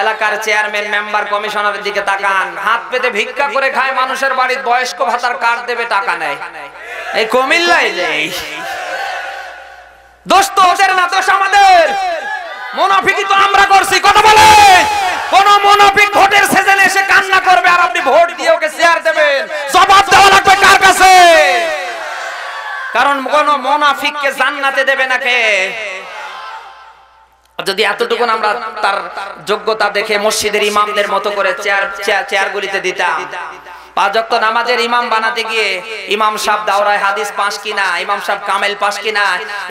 এলাকার chairman member কমিশনারের দিকে তাকান, হাত পেতে ভিক্ষা করে খায় মানুষের বাড়ির, বয়স্ক ভাতার কার্ড দেবে টাকা নেয়। এই কুমিল্লায় নেই। দোষ তো ওদের না, দোষ আমাদের। মুনাফিকি তো আমরা করছি। কথা বলে কোন মুনাফিক ভোটের সিজনে এসে কান্না করবে আর আপনি ভোট দিয়ে ওকে শেয়ার দেবেন, জবাব দেওয়া লাগবে কার কাছে? কারণ কোন মুনাফিককে জান্নাতে দেবে না কে? যদি এতটুকু আমরা তার যোগ্যতা দেখে মসজিদের ইমামদের মতো করে চেয়ারগুলিতে দিতাম, 5 ওয়াক্ত নামাজের ইমাম বানাতে গিয়ে ইমাম সাহেব দাওরায় হাদিস পাস কিনা, ইমাম সাহেব কামেল পাস কিনা,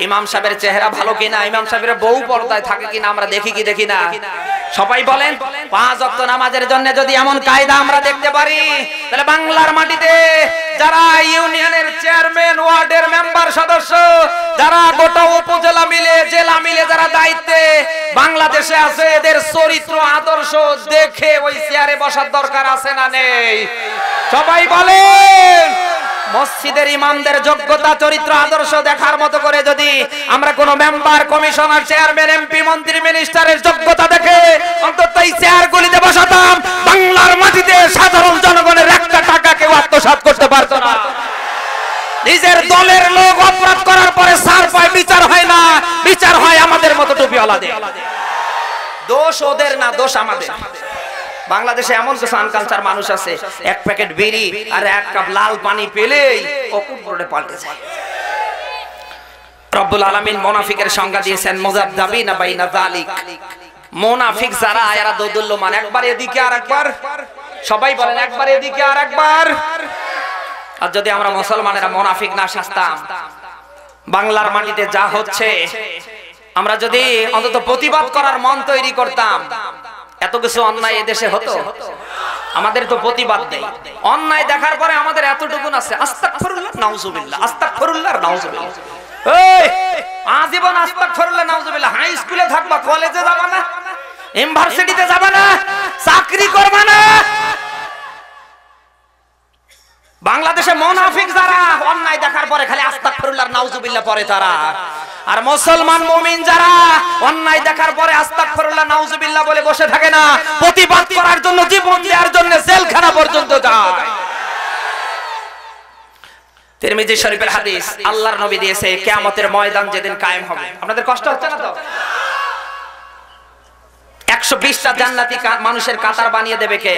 ইমাম সাহেবের চেহারা ভালো কিনা, ইমাম সাহেবের বউ পর্দায় থাকে কিনা আমরা দেখি কি দেখি না? সবাই বলেন 5 ওয়াক্ত নামাজের জন্য যদি এমন কায়দা আমরা দেখতে পারি, তাহলে বাংলার মাটিতে যারা ইউনিয়নের চেয়ারম্যান, ওয়ার্ডের মেম্বার সদস্য, যারা গোটা উপজেলা মিলে জেলা মিলে যারা দায়িত্বে বাংলাদেশে আছে, এদের চরিত্র আদর্শ দেখে ওই চেয়ারে বসার দরকার আছে না নেই? সবাই বলেন। মসজিদের ইমামদের যোগ্যতা চরিত্র আদর্শ দেখার মতো করে যদি আমরা কোন মেম্বার কমিশনার চেয়ারম্যান এমপি মন্ত্রী মিনিস্টারের যোগ্যতা দেখে অন্তত এই চেয়ারগুলিতে বসাতাম, বাংলার মাটিতে সাধারণ জনগণের একটা টাকা কেউ আত্মসাৎ করতে পারত না। নিজের দলের লোক অপরাধ করার পরে সার পায়, বিচার হয় না, বিচার হয় আমাদের মতো টুপিওয়ালাদের। দোষ ওদের না, দোষ আমাদের। বাংলাদেশে এমন কিছু আনকালচার মানুষ আছে, এক প্যাকেট বিড়ি আর এক কাপ লাল পানি পেলেই অকুটে পাল্টে যায়। রব্বুল আলামিন মুনাফিকের সংজ্ঞা দিয়েছেন মুযাবযাবিনা বাইনা যালিক। মুনাফিক যারা এরা দোদুল্যমান, একবার এদিকে আর একবার, সবাই বলেন একবার এদিকে আর একবার। আর যদি আমরা মুসলমানেরা মুনাফিক না সাজতাম, বাংলার মাটিতে যা হচ্ছে আমরা যদি অন্তত প্রতিবাদ করার মন তৈরি করতাম, এত কিছু অন্যায় এদেশে হতো। আমাদের তো প্রতিবাদ নেই। অন্যায় দেখার পরে আমাদের এতটুকুন আছে, আস্তাগফিরুল্লাহ নাউজুবিল্লাহ, আস্তাগফিরুল্লাহ নাউজুবিল্লাহ। এই আজীবন আস্তাগফিরুল্লাহ নাউজুবিল্লাহ। হাই স্কুলে থাকবা, কলেজে যাবা না, ইউনিভার্সিটিতে যাবা না, চাকরি করবা না। বাংলাদেশে মুনাফিক যারা অন্যায় দেখার পরে খালি আস্তাগফিরুল্লাহ নাউজুবিল্লাহ পড়ে তারা, আর মুসলমান মুমিন যারা অন্যায় দেখার পরে আস্তাগফিরুল্লাহ নাউজুবিল্লাহ বলে বসে থাকে না, প্রতিবাদ করার জন্য জীবন দেওয়ার জন্য জেলখানা পর্যন্ত যায়। তিরমিজি শরীফের হাদিস, আল্লাহর নবী দিয়েছে কিয়ামতের ময়দান যেদিন কায়েম হবে। আপনাদের কষ্ট হচ্ছে না তো? 120টা জান্নাতি মানুষের কাতার বানিয়ে দেবে কে?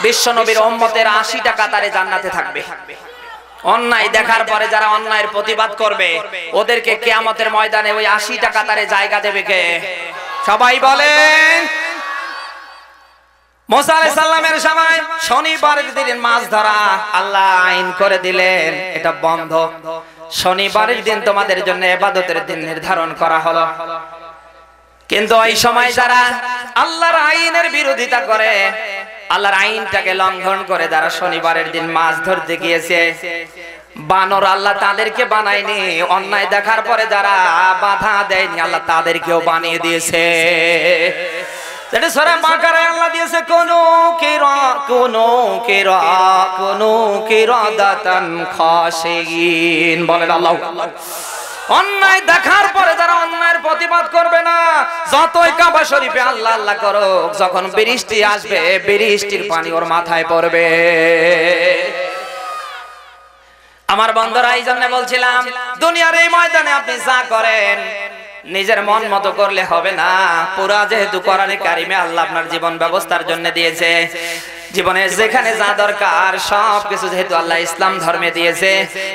বিশ্ব নবীর উম্মতের 80টা কাতারে জান্নাতে থাকবে। অন্যায় দেখার পরে যারা অন্যায়ের প্রতিবাদ করবে ওদেরকে কিয়ামতের ময়দানে ওই 80টা কাতারে জায়গা দেবে কে? সবাই বলেন। মুসা আলাইহিস সালামের সময় শনিবারের দিন মাছ ধরা আল্লাহ আইন করে দিলেন, এটা বন্ধ। শনিবারের দিন তোমাদের জন্য ইবাদতের দিন নির্ধারণ করা হলো। কিন্তু এই সময় যারা আল্লাহর আইনের বিরোধিতা করে, আল্লাহর আইনটাকে লঙ্ঘন করে যারা শনিবারের দিন মাছ ধরতে গিয়েছে, বানর আল্লাহ তাদেরকে বানায়নি, অন্যায় দেখার পরে যারা বাধা দেয়নি আল্লাহ তাদেরকেও বানিয়ে দিয়েছে। যেটা সূরা বাকারায় আল্লাহ দিয়েছে কোনু কিরাদাতান খাশিন। বলেন আল্লাহু আকবার। অন্যায় দেখার পরে যারা অন্যায়ের প্রতিবাদ করবে না, যতই কাবা শরীফে আল্লাহ আল্লাহ করো, যখন বৃষ্টি আসবে বৃষ্টির পানি ওর মাথায় পড়বে। আমার বন্ধুরা, এই জন্য বলছিলাম দুনিয়ার এই ময়দানে আপনি যা করেন নিজের মন মতো করলে হবে না। পুরা যেহেতু কোরআনে কারিমে আল্লাহ আপনার জীবন ব্যবস্থার জন্য দিয়েছে, জীবনে যেখানে যা দরকার সবকিছু যেহেতু আল্লাহ ইসলাম ধর্মে দিয়েছে,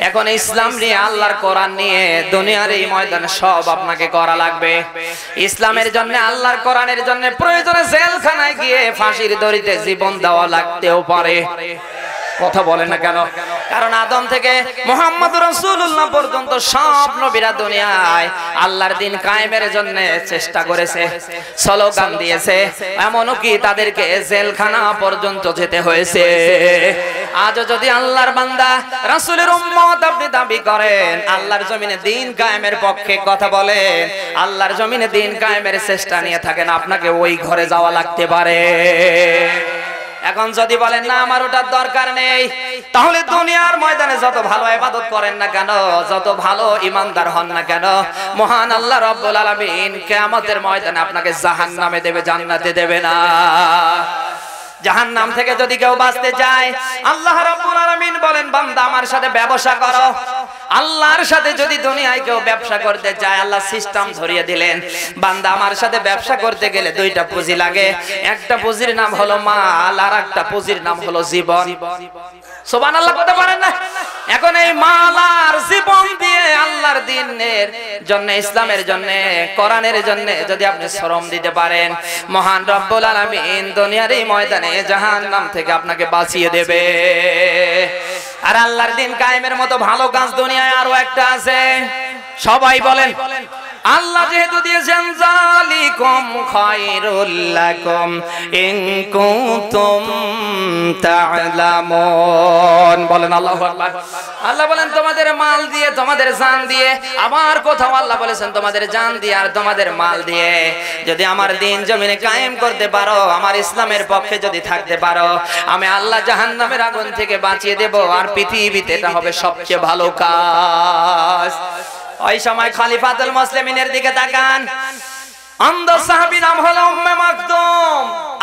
এখন ইসলাম নিয়ে আল্লাহর কোরআন নিয়ে দুনিয়ার এই ময়দানে সব আপনাকে করা লাগবে। ইসলামের জন্য আল্লাহর কোরআনের জন্য প্রয়োজনে জেলখানায় গিয়ে ফাঁসির দড়িতে জীবন দেওয়া লাগতেও পারে। কথা বলেন না কেন? কারণ আদম থেকে মুহাম্মদুর রাসূলুল্লাহ পর্যন্ত সব নবীরা দুনিয়ায় আল্লাহর দ্বীন কায়েমের জন্য চেষ্টা করেছে, স্লোগান দিয়েছে, এমনকি তাদেরকে জেলখানা পর্যন্ত যেতে হয়েছে। আজও যদি আল্লাহর বান্দা রাসূলের উম্মত আপনি দাবি করেন, আল্লাহর জমিনে দ্বীন কায়েমের পক্ষে কথা বলেন, আল্লাহর জমিনে দ্বীন কায়েমের চেষ্টা নিয়ে থাকেন, আপনাকে ওই ঘরে যাওয়া লাগতে পারে। এখন যদি বলেন না আমার ওটার দরকার নেই, তাহলে দুনিয়ার ময়দানে যত ভালো ইবাদত করেন না কেন, যত ভালো ঈমানদার হন না কেন, মহান আল্লাহ রাব্বুল আলামিন কিয়ামতের ময়দানে আপনাকে জাহান্নামে দেবে, জান্নাতে দেবে না। জাহান্নাম থেকে যদি কেউ বাঁচতে চায়, আল্লাহ রাব্বুল আলামিন বলেন বান্দা আমার সাথে ব্যবসা করো। আল্লাহর সাথে যদি দুনিয়ায় কেউ ব্যবসা করতে চায়, আল্লাহ সিস্টেম ধরিয়ে দিলেন, বান্দা আমার সাথে ব্যবসা করতে গেলে দুইটা পুঁজি লাগে। একটা পুঁজির নাম হলো মাল, আর একটা পুঁজির নাম হলো জীবন। সুবহানাল্লাহ করতে পারেন না? এখন এই মাল আর জীবন দিয়ে আল্লাহর দ্বীনের জন্য, ইসলামের জন্য, কোরআনের জন্য যদি আপনি শ্রম দিতে পারেন, মহান রব্বুল আলামিন দুনিয়ার এই ময়দানে জাহান্নাম থেকে আপনাকে বাঁচিয়ে দেবে। আর আল্লাহর দ্বীন কায়েমের মতো ভালো কাজ দুনিয়ায় আরো একটা আছে। সবাই বলেন আল্লাহ যেহেতু দিয়েছেন যালিকুম খায়রুল লাকুম ইন কুনতুম তা'লামুন, বলেন আল্লাহু আকবার। আল্লাহ বলেন তোমাদের মাল দিয়ে, তোমাদের জান দিয়ে, আমার কোথাও আল্লাহ বলেছেন তোমাদের জান দিয়ে আর তোমাদের মাল দিয়ে যদি আমার দ্বীন জমিনে কায়েম করতে পারো, আমার ইসলামের পক্ষে যদি থাকতে পারো, আমি আল্লাহ জাহান্নামের আগুন থেকে বাঁচিয়ে দেব। আর পৃথিবীতে এটা হবে সবচেয়ে ভালো কাজ। ওই সময় খলিফাতুল মুসলিমিনের দিকে তাকান, অন্ধ সাহাবী নাম হলো উম্মে মাকতুম,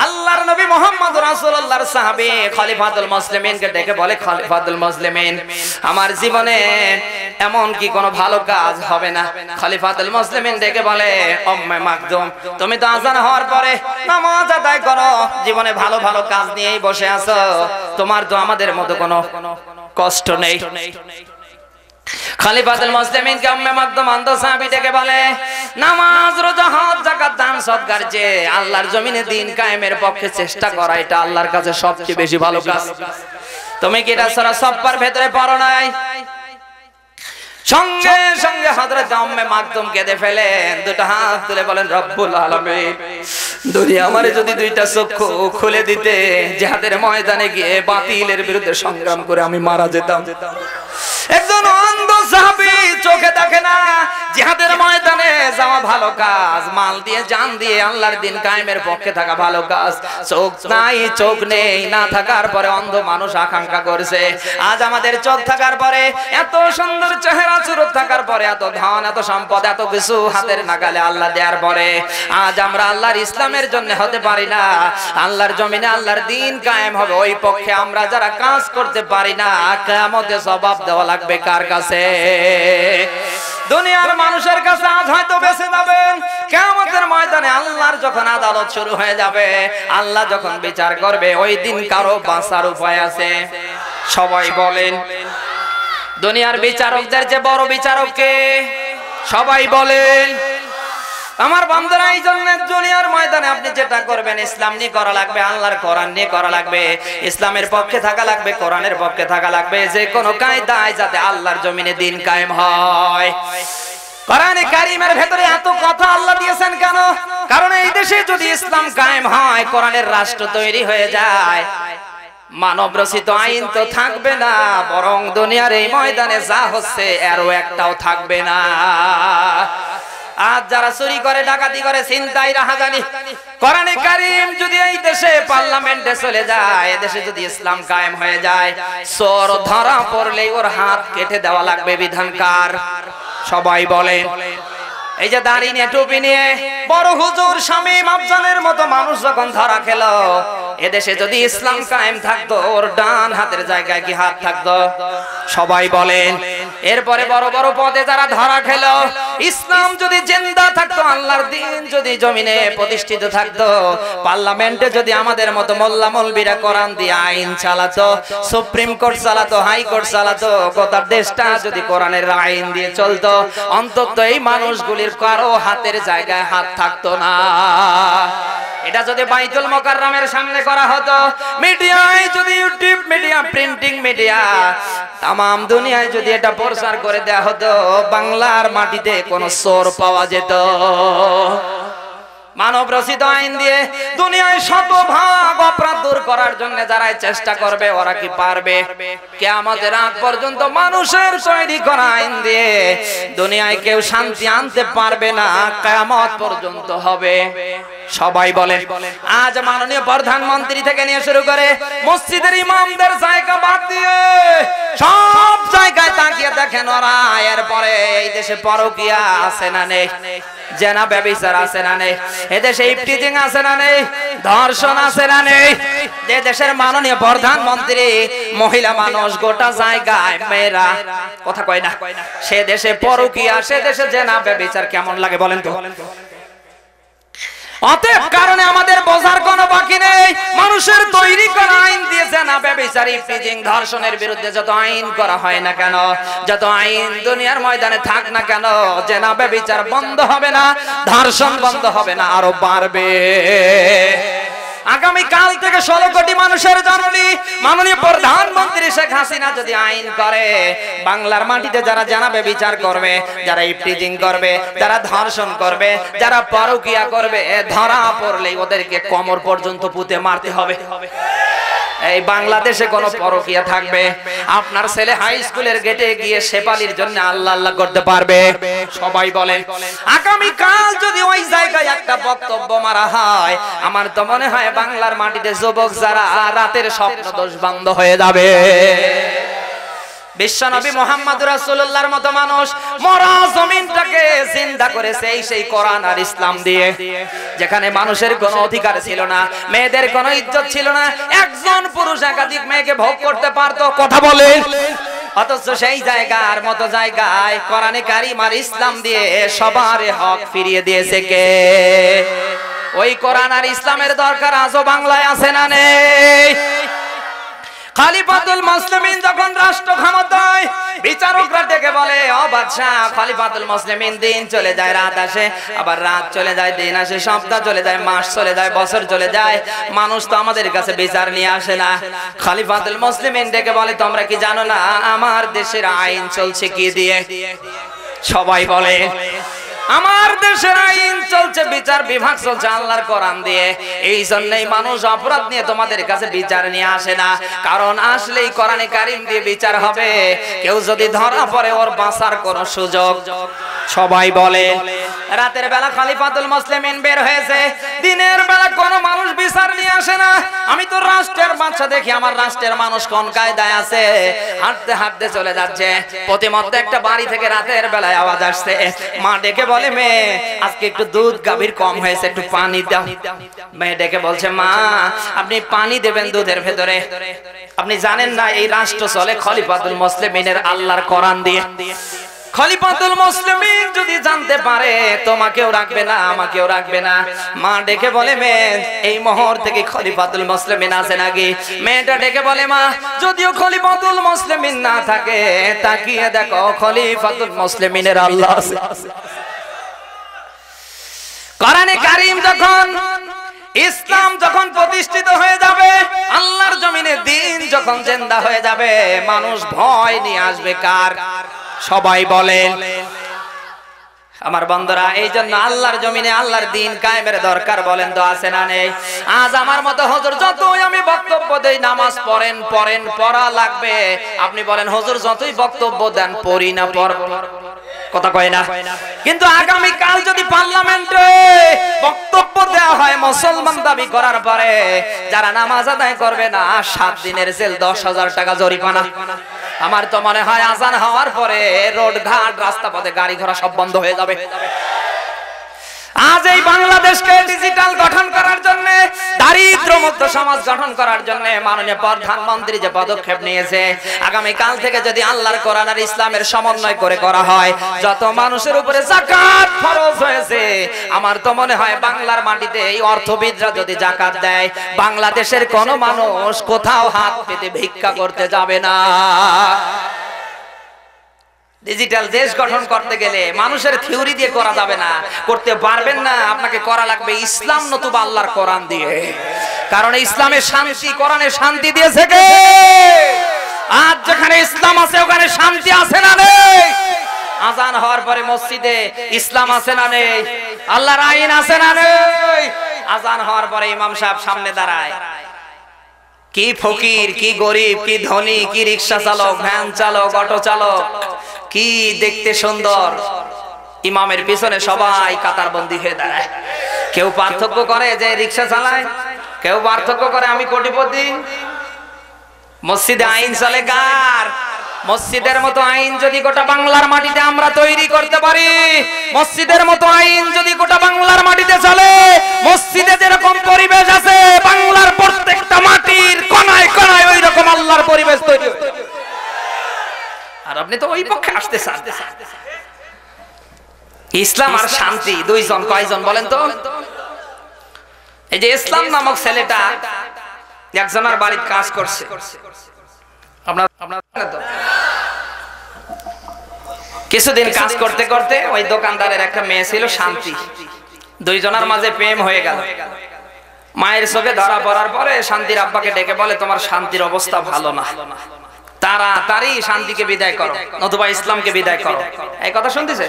আল্লাহর নবী মুহাম্মদ রাসূলুল্লাহর সাহাবী। খলিফাতুল মুসলিমিনকে ডেকে বলে, খলিফাতুল মুসলিমিন আমার জীবনে এমন কি কোনো ভালো কাজ হবে না? খলিফাতুল মুসলিমিন ডেকে বলে, উম্মে মাকতুম তুমি তো আযান হওয়ার পরে নামাজ আদায় করো, জীবনে ভালো ভালো কাজ নিয়েই বসে আছো, তোমার তো আমাদের মতো কোনো কষ্ট নেই। খলিফাতুল মুসলিমিন কে উম্মে মাকতুম অন্ধ সাহাবী ডেকে বলে, নামাজ রোজা হজ যাকাত দান সদকার যে আল্লাহর জমিনে দ্বীন কায়েমের পক্ষে চেষ্টা করা, এটা আল্লাহর কাছে সবচেয়ে বেশি ভালো কাজ। তুমি কি এটা সূরা সাফফার ভেতরে পড়ো নাই? সঙ্গে সঙ্গে হযরত উম্মে মাকতুম কেঁদে ফেলেন, দুটো হাত তুলে বলেন, রব্বুল আলামিন দুনিয়া আমারে যদি দুইটা চক্ষু খুলে দিতে, জিহাদের ময়দানে গিয়ে বাতিলের বিরুদ্ধে সংগ্রাম করে আমি মারা যেতাম। একজন অন্ধ সাহাবী চোখে দেখে না, জিহাদের ময়দানে যাওয়া ভালো কাজ, মাল দিয়ে জান দিয়ে আল্লাহর দ্বীন কায়েমের পক্ষে থাকা ভালো কাজ। চোখ নাই, চোখ নেই, না থাকার পরে অন্ধ মানুষ আকাঙ্ক্ষা করছে। আজ আমাদের চোখ থাকার পরে, এত সুন্দর চেহারা সুরত থাকার পরে, এত ধন, এত সম্পদ, এত কিছু হাতের নাগালে আল্লাহ দেওয়ার পরে, আজ আমরা আল্লাহর ইসলামের জন্য হতে পারি না। আল্লাহর জমিনে আল্লাহর দ্বীন কায়েম হবে, ওই পক্ষে আমরা যারা কাজ করতে পারি না, কিয়ামতে জবাব দেওয়া লাগবে কার কাছে? দুনিয়ার মানুষের কাছে আজ হয়তো বেঁচে যাবেন, কিয়ামতের ময়দানে আল্লাহর যখন আদালত শুরু হয়ে যাবে, আল্লাহ যখন বিচার করবে, ওই দিন কারো বাঁচার উপায় আছে? সবাই বলেন দুনিয়ার বিচারকদের যে বড় বিচারক কে? সবাই বলেন। আমার বান্দারা, এই জন্য দুনিয়ার ময়দানে আপনি যেটা করবেন, ইসলাম নিয়ে করা লাগবে, আল্লাহর কোরআন নিয়ে করা লাগবে, ইসলামের পক্ষে থাকা লাগবে, কোরআনের পক্ষে থাকা লাগবে, যে কোনো কায়দায় যাতে আল্লাহর জমিনে দ্বীন কায়েম হয়। কোরআনে কারীমের ভেতরে এত কথা আল্লাহ দিয়েছেন কেন? কারণ এই দেশে যদি ইসলাম কায়েম হয়, কোরআনের রাষ্ট্র তৈরি হয়ে যায়, মানব রচিত আইন তো থাকবে না, বরং দুনিয়ার এই ময়দানে যা হচ্ছে এরও একটাও থাকবে না। আজ যারা চুরি করে, ডাকাতি করে, ছিনতাই, রাহাজানি, কোরআনে কারীম যদি এই দেশে পার্লামেন্টে চলে যায়, এদেশে যদি ইসলাম কায়েম হয়ে যায়, চোর ধরা পড়লেই ওর হাত কেটে দেওয়া লাগবে বিধানকার। সবাই বলেন। এই যে দাড়ি নিয়ে, টুপি নিয়ে বড় হুজুর শামীম আফজালের মতো মানুষ যখন ধরা খেলো, এদেশে যদি ইসলাম কায়েম থাকতো, ওর ডান হাতের জায়গায় কি হাত থাকতো? সবাই বলেন। এরপরে বড় বড় পদে যারা ধরা খেলো, ইসলাম যদি জিন্দা থাকতো, আল্লাহর দ্বীন যদি জমিনে প্রতিষ্ঠিত থাকতো, পার্লামেন্টে যদি আমাদের মতো মোল্লা মৌলবীরা কোরআন দিয়ে আইন চালাতো, সুপ্রিম কোর্ট চালাতো, হাই কোর্ট চালাতো, গোটা দেশটা যদি কোরআনের আইন দিয়ে চলতো, অন্তত এই মানুষগুলির কারো হাতের জায়গায় হাত থাকতো না। এটা যদি বাইতুল মুকাররমের সামনে করা হতো, মিডিয়ায় যদি, ইউটিউব মিডিয়া, প্রিন্টিং মিডিয়া, তাম দুনিয়ায় যদি এটা প্রচার করে দেয়া হতো, বাংলার মাটিতে কোন চোর পাওয়া যেত? মানব রচিত আইন দিয়ে দুনিয়ায় শতভাগ অপরাধ দূর করার জন্য যারা চেষ্টা করবে ওরা কি পারবে? কিয়ামতের আগ পর্যন্ত মানুষের তৈরি করা আইন দিয়ে দুনিয়ায় কেউ শান্তি আনতে পারবে না, কিয়ামত পর্যন্ত হবে। সবাই বলেন, আজ মাননীয় প্রধানমন্ত্রী থেকে নিয়ে শুরু করে মসজিদের ইমামদের জায়গা বাদ দিয়ে সব জায়গায় তাকিয়ে দেখেন ওরা এরপরে এই দেশে পরকীয়া আছে না নেই, জেনা ব্যভিচার আছে না নেই, এদেশে ইফটিজিং আছে না নেই, ধর্ষণ আছে না নেই। যে দেশের মাননীয় প্রধানমন্ত্রী মহিলা মানুষ গোটা জায়গায় মেয়েরা, কথা কয় না, সে দেশে পরকীয়া, সে দেশে জেনা ব্যভিচার কেমন লাগে বলেন তো? অতএব কারণে আমাদের বোঝার কোনো বাকি নেই। মানুষের তৈরি করা আইন দিয়েছে না ব্যভিচার, ইফটিজিং, ধর্ষণের বিরুদ্ধে যত আইন করা হয় না কেন, যত আইন দুনিয়ার ময়দানে থাক না কেন, জেনা ব্যভিচার বন্ধ হবে না, ধর্ষণ বন্ধ হবে না, আরো বাড়বে। আগামী কাল থেকে 16 কোটি মানুষের জননী মাননীয় প্রধানমন্ত্রী শেখ হাসিনা যদি আইন করে, বাংলার মাটিতে যারা জেনা ব্যভিচার করবে, যারা ইফটিজিং করবে, যারা ধর্ষণ করবে, যারা পরকীয়া করবে, ধরা পড়লেই ওদেরকে কোমর পর্যন্ত পুঁতে মারতে হবে। এই বাংলাদেশে কোন পরকীয়া থাকবে? আপনার ছেলে হাই স্কুলের গেটে গিয়ে শেফালির জন্য আল্লাহ আল্লাহ করতে পারবে? সবাই বলেন, আগামী কাল যদি ওই জায়গায় একটা বক্তব্য মারা হয়, আমার তো মনে হয় বাংলার মাটিতে যুবক যারা রাতের স্বপ্ন দোষ বন্ধ হয়ে যাবে। বিশ্বনবী মুহাম্মদ রাসূলুল্লাহর মতো মানুষ মরা জমিনটাকে জিন্দা করেছে সেই কোরআন আর ইসলাম দিয়ে, যেখানে মানুষের কোনো অধিকার ছিল না, মেয়েদের কোনো ইজ্জত ছিল না, একজন পুরুষ একাধিক মেয়েকে ভোগ করতে পারতো, কথা বলেন। অথচ সেই জায়গার মতো জায়গায় কোরআনে কারীম আর ইসলাম দিয়ে সবার হক ফিরিয়ে দিয়েছে কে? ওই কোরআন আর ইসলামের দরকার আজও বাংলায় আছে না নেই? খলিফাতুল মুসলিমিন যখন রাষ্ট্র ক্ষমতায়, বিচারকরা ডেকে বলে, ও বাদশা, খলিফাতুল মুসলিমিন দিন চলে যায়, রাত আসে, আবার রাত চলে যায়, দিন আসে, সপ্তাহ চলে যায়, মাস চলে যায়, বছর চলে যায়, মানুষ তো আমাদের কাছে বিচার নিয়ে আসে না। খলিফাতুল মুসলিমিন ডেকে বলে, তোমরা কি জানো না আমার দেশের আইন চলছে কি দিয়ে? সবাই বলে, আমার দেশের আইন চলছে, বিচার বিভাগ চলছে আল্লাহর কোরআন দিয়ে। এই জন্যই মানুষ অপরাধ নিয়ে তোমাদের কাছে বিচার নিয়ে আসে না, কারণ আসলেই কোরআনে কারীম দিয়ে বিচার হবে। কেউ যদি ধরা পড়ে ওর বাঁচার কোনো সুযোগ। সবাই বলে, রাতের বেলা খলিফাতুল মুসলিমিন বের হয়েছে, দিনের বেলা কোনো মানুষ বিচার নিয়ে আসে না। আমি তো রাষ্ট্রের বাচ্চা দেখি, আমার রাষ্ট্রের মানুষ কোন কায়দায় আছে, হাঁটতে হাঁটতে চলে যাচ্ছে, প্রতিমধ্যে একটা বাড়ি থেকে রাতের বেলায় আওয়াজ আসছে, মা ডেকে বলে, মেয়ে আজকে একটু দুধ গাভীর কম হয়েছে, একটু পানি দাও। মেয়ে ডেকে বলছে, মা আপনি পানি দেবেন দুধের ভেতরে? আপনি জানেন না এই রাষ্ট্র চলে খলিফাতুল মুসলিমিনের আল্লাহর কোরআন দিয়ে। খলিফাতুল মুসলিমিন যদি জানতে পারে তোমাকেও রাখবে না, আমাকেও রাখবে না। মা ডেকে বলে, মেয়ে এই মুহূর্তে কি খলিফাতুল মুসলিমিন আছে নাকি? মেয়েটা ডেকে বলে, মা যদিও খলিফাতুল মুসলিমিন না থাকে, তাকিয়ে দেখো খলিফাতুল মুসলিমিনের আল্লাহ আছে। কোরআনে কারীম যখন, ইসলাম যখন প্রতিষ্ঠিত হয়ে যাবে, আল্লাহর জমিনে দ্বীন যখন জিন্দা হয়ে যাবে, মানুষ ভয় নিয়ে আসবে কার? সবাই বলেন। আমার বন্ধুরা, এই জন্য আল্লাহর জমিনে আল্লাহর দ্বীন কায়েমের দরকার, বলেন তো আছে না নেই? আজ আমার মতো হুজুর যতই আমি বক্তব্য দেই, নামাজ পড়েন পড়েন, পড়া লাগবে, আপনি বলেন হুজুর যতই বক্তব্য দেন পড়ি না, পড়ব, কথা কয় না। কিন্তু আগামী কাল যদি পার্লামেন্টে বক্তব্য দেওয়া হয় মুসলমান দাবি করার পরে, যারা নামাজ আদায় করবে না 7 দিনের জেল, 10,000 টাকা জরিমানা। আমার তো মনে হয় আজান হওয়ার পরে রোড ঘাট রাস্তা পথে গাড়ি ঘোড়া সব বন্ধ হয়ে যাবে। আজ এই বাংলাদেশকে ডিজিটাল গঠন করার জন্য, দারিদ্র মুক্ত সমাজ গঠন করার জন্য মাননীয় প্রধানমন্ত্রী যে পদক্ষেপ নিয়েছে, আগামী কাল থেকে যদি আল্লাহর কোরআন আর ইসলামের সমন্বয় করে করা হয়, যত মানুষের উপরে যাকাত ফরজ হয়েছে, আমার তো মনে হয় বাংলার মাটিতে এই অর্থবিদরা যদি যাকাত দেয়, বাংলাদেশের কোনো মানুষ কোথাও হাত পেতে ভিক্ষা করতে যাবে না। ডিজিটাল দেশ গঠন করতে গেলে মানুষের থিওরি দিয়ে করা যাবে না, করতে পারবেন না, আপনাকে করা লাগবে ইসলাম নতুবা আল্লাহর কোরআন দিয়ে। কারণ ইসলামের শান্তি, কোরআনে শান্তি দিয়েছে কে? আজ যেখানে ইসলাম আছে ওখানে শান্তি আছে না নেই? আজান হওয়ার পরে মসজিদে ইসলাম আছে না নেই? আল্লাহর আইন আছে না নেই? আজান হওয়ার পরে ইমাম সাহেব সামনে দাঁড়ায়। কি ফকির, কি গরিব, কি ধনী, কি রিকশা চালক, ভ্যান চালক, অটো চালক, কি দেখতে সুন্দর, ইমামের পিছনে সবাই কাতারবন্দি হয়ে দাঁড়ায়। কেউ পার্থক্য করে যে রিকশা চালায়, কেউ পার্থক্য করে আমি কোটিপতি। মসজিদে আইন চলে কার? মসজিদের মতো আইন যদি গোটা বাংলার মাটিতে আমরা তৈরি করতে পারি, মসজিদের মতো আইন যদি গোটা বাংলার মাটিতে চলে, মসজিদে যেরকম পরিবেশ আছে বাংলার প্রত্যেকটা মাটির কোনায় কোনায় ওই রকম আল্লাহর পরিবেশ তৈরি হবে। আর আপনি তো ওই পক্ষে আসতে চান। ইসলাম আর শান্তি দুইজন কয়জন বলেন তো? এই যে ইসলাম নামক ছেলেটা একজনের বাড়িতে কাজ করছে, কিছুদিন কাজ করতে করতে ওই দোকানদারের একটা মেয়ে ছিল শান্তি, দুইজনের মাঝে প্রেম হয়ে গেল। মায়ের চোখে ধরা পড়ার পরে শান্তির আব্বাকে ডেকে বলে তোমার শান্তির অবস্থা ভালো না, তাড়াতাড়ি শান্তিকে বিদায় করো নতুবা ইসলামকে বিদায় করো। এই কথা শুনতেছে?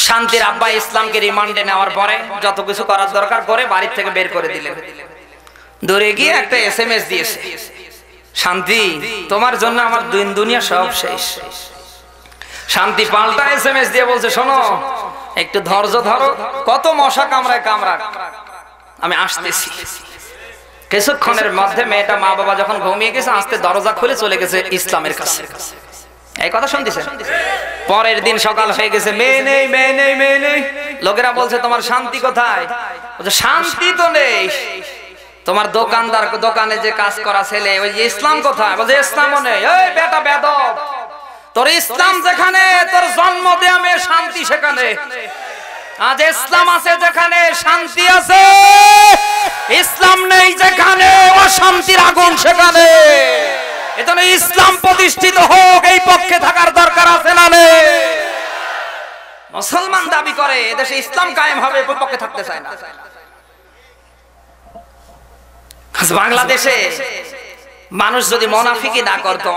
শান্তির আব্বা ইসলামকে রিমান্ডে নেওয়ার পরে যত কিছু করার দরকার করে বাড়ি থেকে বের করে দিলেন। দূরে গিয়ে একটা এসএমএস দিয়েছে, শান্তি তোমার জন্য আমার দিন দুনিয়া সব শেষ। শান্তি পাল্টা এসএমএস দিয়ে বলছে শোনো একটু ধৈর্য ধরো, কত মশা কামড়ায় কামড়াক, আমি আসতেছি। কিছুক্ষণের মধ্যে মেয়েটা মা বাবা যখন ঘুমিয়ে গেছে আস্তে দরজা খুলে চলে গেছে ইসলামের কাছে। এই কথা শুনতেছেন? পরের দিন সকাল হয়ে গেছে, মেয়ে নেই মেয়ে নেই মেয়ে নেই। লোকেরা বলছে তোমার শান্তি কোথায়? বলছে শান্তি তো নেই, তোমার দোকানদার দোকানে যে কাজ করা ছেলে ওই যে ইসলাম কোথায়? বলছে ইসলামও নেই। এই বেটা বেদব, তোর ইসলাম যেখানে তোর জন্ম দেয়া মেয়ে শান্তি সেখানে। আজ ইসলাম আছে যেখানে শান্তি আছে, ইসলাম নেই যেখানে অশান্তির আগুন সেখানে। এজন্য ইসলাম প্রতিষ্ঠিত হোক এই পক্ষে থাকার দরকার আছে না নেই? মুসলমান দাবি করে এদেশে ইসলাম কায়েম হবে, ওই পক্ষে থাকতে চায় না। বাংলাদেশে মানুষ যদি মুনাফিকি না করতো,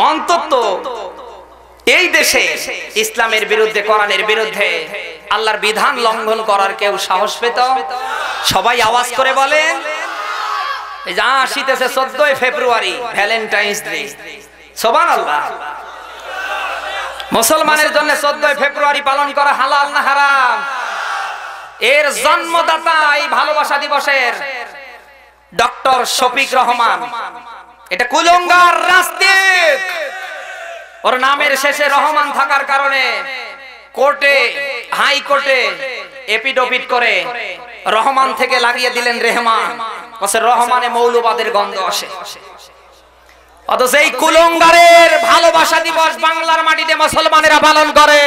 অন্তত এই দেশে ইসলামের বিরুদ্ধে, কোরআনের বিরুদ্ধে, আল্লাহর বিধান লঙ্ঘন করার কেউ সাহস পেত? সবাই আওয়াজ করে বলেন। এই যা আসিতেছে 14 ফেব্রুয়ারি ভ্যালেন্টাইন্স ডে, সুবহানাল্লাহ। মুসলমানের জন্য 14 ফেব্রুয়ারি পালন করা হালাল না হারাম? এর জন্মদাতা এই ভালোবাসা দিবসের ডক্টর শফিক রহমান, এটা কুলঙ্গার রাস্তিক। ওর নামের শেষে রহমান থাকার কারণে কোর্টে, হাই কোর্টে এপিডোপিট করে রহমান থেকে লাগিয়ে দিলেন রেহমান। বলছে রহমানে মৌলবাদের গন্ধ আসে। অথচ এই কুলঙ্গারের ভালোবাসা দিবস বাংলার মাটিতে মুসলমানেরা পালন করে।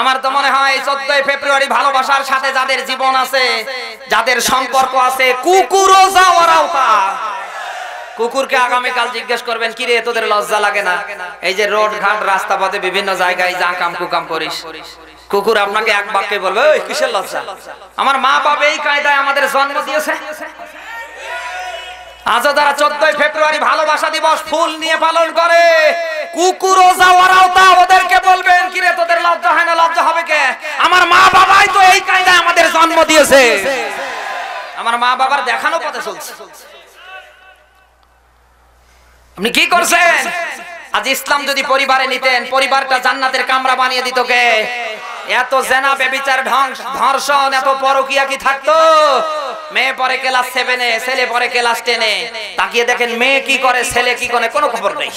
আমার তো মনে হয় 14 ফেব্রুয়ারি ভালোবাসার সাথে যাদের জীবন আছে, যাদের সম্পর্ক আছে, কুকুরও যাওয়ার আওতা। কুকুরকে আগামীকাল জিজ্ঞেস করবেন কি রে তোদের লজ্জা লাগে না? এই যে রোড ঘাট রাস্তা পথে বিভিন্ন জায়গায় যা কাম কুকাম করিস, কুকুর আপনাকে এক বাক্যে বলবে ওই কিসের লজ্জা? আমার মা বাবা এই কায়দায় আমাদের জন্ম দিয়েছে। আজও যারা 14 ফেব্রুয়ারি ভালোবাসা দিবস ফুল নিয়ে পালন করে, কুকুরও যাওয়ার আওতা। ওদেরকে বলবেন কি রে তোদের লজ্জা হয় না? লজ্জা হবে কে? আমার মা বাবাই তো এই কায়দায় আমাদের জন্ম দিয়েছে। আমার মা বাবার দেখানো পথে চলছে। আপনি কি করছেন? আজ ইসলাম যদি পরিবারে নিতেন, পরিবারটা জান্নাতের কামরা বানিয়ে দিত কে? এত জেনা বেবিচার ধর্ষণ এত পরকিয়া কি থাকতো? মেয়ে পরে ক্লাস 7-এ, ছেলে পরে ক্লাস 10-এ। তাকিয়ে দেখেন মেয়ে কি করে, ছেলে কি করে, কোনো খবর নেই।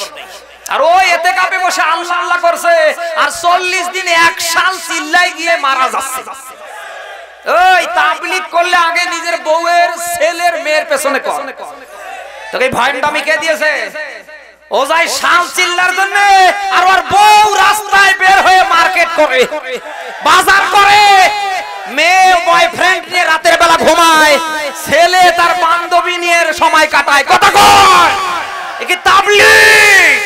আর ওই এতে কাপে বসে আল্লাহ আল্লাহ করছে, আর 40 দিনে 1 সাল চিল্লাই গিয়ে মারা যাচ্ছে। ওই তাবলীগ করলে আগে নিজের বউয়ের, ছেলের, মেয়ের পেছনে কর। তোকে ভয়ঙ্করী কে দিয়েছে? ও যায় শাল চিল্লার জন্য, আর ওর বউ রাস্তায় বের হয়ে মার্কেট করে, বাজার করে, মেয়ে বয়ফ্রেন্ড নিয়ে রাতের বেলা ঘুমায়, ছেলে তার বান্ধবী নিয়ে সময় কাটায়। কথা কয়, এ কি তাবলীগ?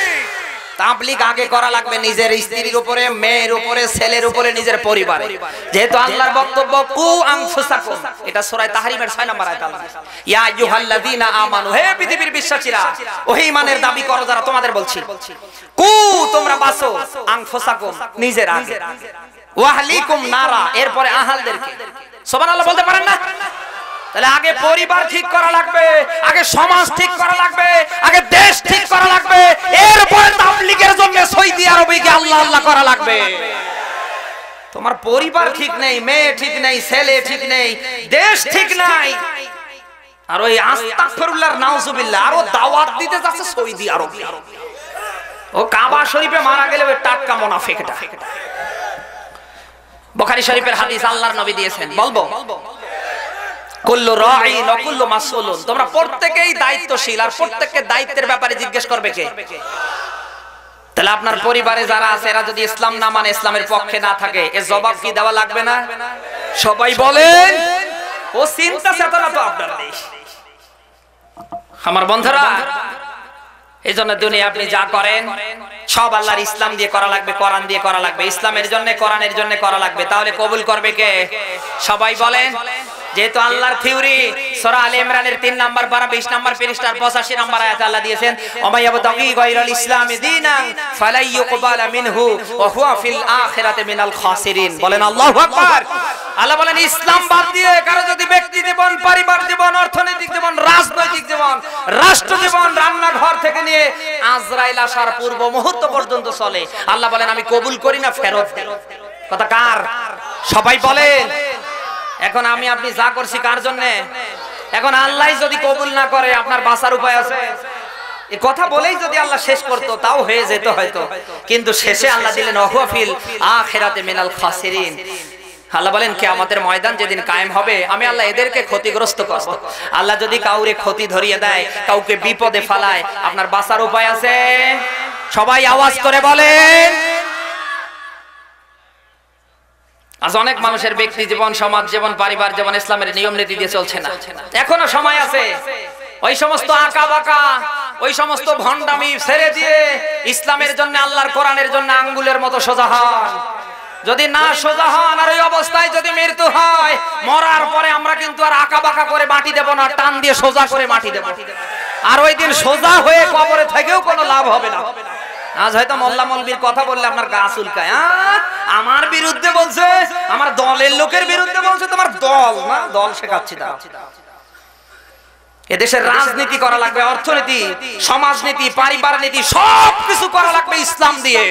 তাবলীগ আগে করা লাগবে নিজের স্ত্রীর উপরে, মেয়ের উপরে, ছেলের উপরে, নিজের পরিবারে। যেহেতু আল্লাহর বক্তব্য কু আনফুসাকুম, এটা সূরা তাহরিমের 6 নম্বর আয়াত। আল্লাহ ইয়া আইয়ুহাল্লাযীনা আমানু, হে পৃথিবীর বিশ্বাসীরা, ওই ঈমানের দাবি করো যারা, তোমাদের বলছি, কু তোমরা বাঁচো আনফুসাকুম নিজের আগে, ওয়াহলিকুম নারা এরপরে আহলদেরকে। সুবহানাল্লাহ বলতে পারেন না? তাহলে আগে পরিবার ঠিক করা লাগবে, আগে সমাজ ঠিক করা লাগবে, আগে দেশ ঠিক করা লাগবে, এরপরে তাবলীগের জন্য সৌদি আরবে গিয়ে আল্লাহ আল্লাহ করা লাগবে। তোমার পরিবার ঠিক নেই, মেয়ে ঠিক নেই, ছেলে ঠিক নেই, দেশ ঠিক নাই, আর ওই আস্তাগফিরুল্লাহ নাউজুবিল্লাহ আরো দাওয়াত দিতে যাচ্ছে সৌদি আরবে। ও কাবা শরীফে মারা গেলে ওই টাটকা মুনাফিক। এটা বুখারী শরীফের হাদিস, আল্লাহর নবী দিয়েছেন, বলবো কুল্লু রাঈন ওয়া কুল্লু মাসউলুন, তোমরা প্রত্যেকেই দায়িত্বশীল, আর প্রত্যেককে দায়িত্বের ব্যাপারে জিজ্ঞেস করবে কে? তাহলে আপনার পরিবারে যারা আছে এরা যদি ইসলাম না মানে, ইসলামের পক্ষে না থাকে, এর জবাব কি দেওয়া লাগবে না? সবাই বলেন, ও চিন্তা চেতনা তো আপনার নেই। আমার বন্ধুরা, এইজন্য দুনিয়া আপনি যা করেন সব আল্লাহর ইসলাম দিয়ে করা লাগবে, কোরআন দিয়ে করা লাগবে, ইসলামের জন্য, কোরআনের জন্য করা লাগবে। তাহলে কবুল করবে কে? সবাই বলেন। যেহেতু আল্লাহর থিওরি সূরা আলে ইমরানের 3 নম্বর পারা 20 নম্বর পৃষ্ঠার 85 নম্বর আয়াতে আল্লাহ দিয়েছেন, ওমাইয়াবতাগি গায়রাল ইসলামি দীনান ফালাই ইউকবালা মিনহু ওয়া হুয়া ফিল আখিরাতি মিনাল খাসিরিন। বলেন আল্লাহু আকবার। আল্লাহ বলেন, ইসলাম বাদ দিয়ে কারো যদি ব্যক্তি জীবন, পরিবার জীবন, অর্থনৈতিক জীবন, রাজনৈতিক জীবন, রাষ্ট্র জীবন, রান্নাঘর থেকে নিয়ে আজরাইল আসার পূর্ব মুহূর্ত পর্যন্ত চলে, আল্লাহ বলেন আমি কবুল করি না, ফেরত দেই। কথা কার? সবাই বলেন। এখন আমি আপনি যা করছি কার জন্য? এখন আল্লাহ যদি কবুল না করে আপনার বাঁচার উপায় আছে? এই কথা বলেই যদি আল্লাহ শেষ করতো তাও হয়ে যেত হয়তো, কিন্তু শেষে আল্লাহ দিলেন ওয়া ফিল আখিরাতি মিনাল খাসিরিন। আল্লাহ বলেন কিয়ামতের ময়দান যেদিন কায়েম হবে, আমি আল্লাহ এদেরকে ক্ষতিগ্রস্ত করব। আল্লাহ যদি কাউরে ক্ষতি ধরিয়ে দেয়, কাউকে বিপদে ফেলায়, আপনার বাঁচার উপায় আছে? সবাই আওয়াজ করে বলেন। আজ অনেক মানুষের ব্যক্তি জীবন, সমাজ জীবন, পরিবার জীবন ইসলামের নিয়ম নীতি দিয়ে চলছে না। এখনো সময় আছে ওই সমস্ত আঁকা বাঁকা, ওই সমস্ত ভণ্ডামি ছেড়ে দিয়ে ইসলামের জন্য, আল্লাহর কোরআনের জন্য আঙ্গুলের মতো সোজা হন। যদি না সোজা হন আর ওই অবস্থায় যদি মৃত্যু হয়, মরার পরে আমরা কিন্তু আর আঁকা বাঁকা করে মাটি দেব না, টান দিয়ে সোজা করে মাটি দেব। আর ওই দিন সোজা হয়ে কবরে থেকেও কোনো লাভ হবে না। আজ হয়তো মোল্লা মৌলবীর কথা বললে আপনার গা চুলকায়, আমার বিরুদ্ধে বলছে, আমার দলের লোকের বিরুদ্ধে বলছে, তোমার দল না, দল শেখাচ্ছি না। এদেশের রাজনীতি করা লাগবে, অর্থনীতি, সমাজনীতি, পারিবারিক নীতি সবকিছু করা লাগবে ইসলাম দিয়ে।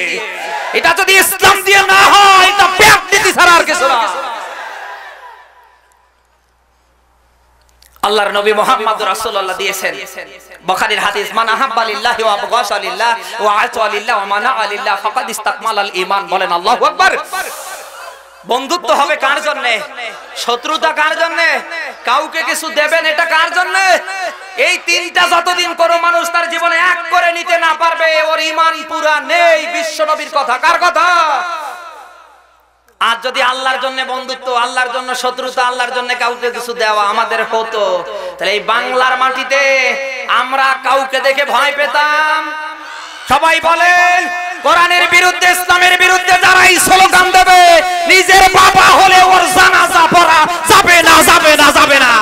এটা যদি ইসলাম দিয়ে না হয়, এটা ব্যাপ নীতি ছাড়া আর কিছু না। আল্লাহর নবী মুহাম্মদ রাসূলুল্লাহ দিয়েছেন বুখারীর হাদিস, মান আহাব্বা লিল্লাহি ওয়া আবগাশা লিল্লাহ ওয়া আতা লিল্লাহ ওয়া মানা লিল্লাহ ফাকাদ ইসতাকমালাল ঈমান। বলেন আল্লাহু আকবার। বন্ধুত্ব হবে কার জন্য? শত্রুতা কার জন্য? কাউকে কিছু দেবেন এটা কার জন্য? এই তিনটা যতদিন কোন মানুষ তার জীবনে এক করে নিতে না পারবে, ওর ঈমান পুরা নেই। বিশ্ব নবীর কথা, কার কথা? আজ যদি আল্লাহর জন্য বন্ধুত্ব, আল্লাহর জন্য শত্রুতা, আল্লাহর জন্য কাউকে কিছু দেওয়া আমাদের হতো, তাহলে এই বাংলার মাটিতে আমরা কাউকে দেখে ভয় পেতাম। সবাই বলেন, কোরআনের বিরুদ্ধে, ইসলামের বিরুদ্ধে যারা এই স্লোগান দেবে, নিজের বাবা হলে ওর জানাজা পড়া যাবে না, যাবে না, যাবে না।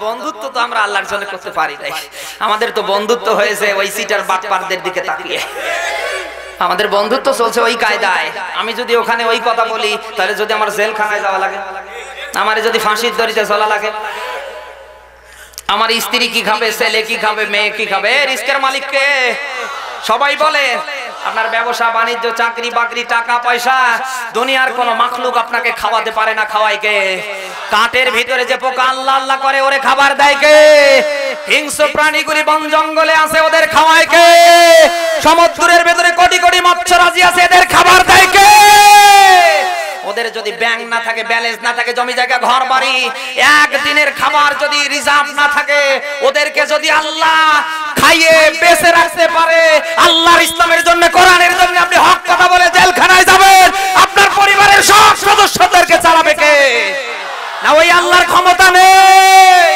বন্ধুত্ব তো আমরা আল্লাহর জন্য করতে পারি নাই। আমাদের তো বন্ধুত্ব হয়েছে ওই সিটার বাটপারদের দিকে তাকিয়ে। আমাদের বন্ধুত্ব চলছে ওই কায়দায়। আমি যদি ওখানে ওই কথা বলি, তাহলে যদি আমার জেলখানায় যাওয়া লাগে, আমার যদি ফাঁসির দড়িতে চলা লাগে, আমার স্ত্রী কি খাবে, ছেলে কি খাবে, মেয়ে কি খাবে? রিস্কের মালিক কে? সবাই বলে। আপনার ব্যবসা বাণিজ্য, চাকরি বাকরি, টাকা পয়সা, দুনিয়ার কোন মাখলুক আপনাকে খাওয়াতে পারে না। খাওয়ায় কে? কাঠের ভিতরে যে পোকা আল্লাহ আল্লাহ করে, ওরে খাবার দেয় কে? হিংস্র প্রাণীগুলি বন জঙ্গলে আছে, ওদের খাওয়ায় কে? সমুদ্রের ভেতরে কোটি কোটি মৎস্যরাজি আছে, এদের খাবার দেয় কে? ওদের যদি ব্যাংক না থাকে, ব্যালেন্স না থাকে, জমি জায়গা ঘর বাড়ি, একদিনের খাবার যদি রিজার্ভ না থাকে, ওদেরকে যদি আল্লাহ খাইয়ে বেঁচে রাখতে পারে, আল্লাহর ইসলামের জন্য, কোরআনের জন্য আপনি হক কথা বলে জেলখানায় যাবেন, আপনার পরিবারের সব সদস্যদেরকে চালাবে কে? না ওই আল্লাহর ক্ষমতা নেই?